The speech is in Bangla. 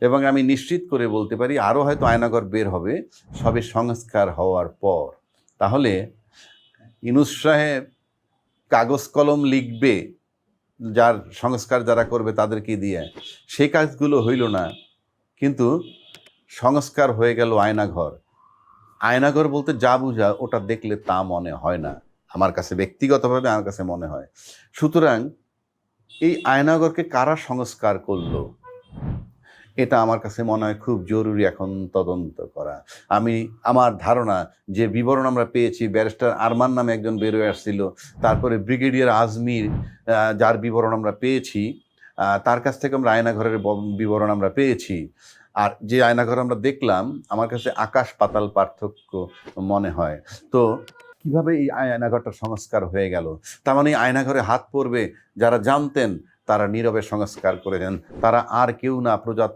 এবং আমি নিশ্চিত করে বলতে পারি আরও হয়তো আয়নাঘর বের হবে সবে সংস্কার হওয়ার পর। তাহলে ইউনূস সাহেব কাগজ কলম লিখবে, যার সংস্কার যারা করবে তাদেরকে দিয়ে, সেই কাজগুলো হইল না, কিন্তু সংস্কার হয়ে গেল আয়নাঘর। আয়নাঘর বলতে যা বুঝা ওটা দেখলে তা মনে হয় না, আমার কাছে ব্যক্তিগতভাবে আমার কাছে মনে হয়। সুতরাং এই আয়নাঘরকে কারা সংস্কার করলো, এটা আমার কাছে মনে হয় খুব জরুরি এখন তদন্ত করা। আমার ধারণা যে বিবরণ আমরা পেয়েছি, ব্যারিস্টার আরমান নামে একজন বেরোয় আসছিল, তারপরে ব্রিগেডিয়ার আজমির, যার বিবরণ আমরা পেয়েছি, তার কাছ থেকে আমরা আয়নাঘরের বিবরণ আমরা পেয়েছি। আর যে আয়নাঘর আমরা দেখলাম, আমার কাছে আকাশ পাতাল পার্থক্য মনে হয়। তো কিভাবে এই আয়নাঘরটা সংস্কার হয়ে গেল? তার মানে এই আয়নাঘরে হাত পড়বে যারা জানতেন, তারা নীরবে সংস্কার করে দেন। তারা আর কেউ না,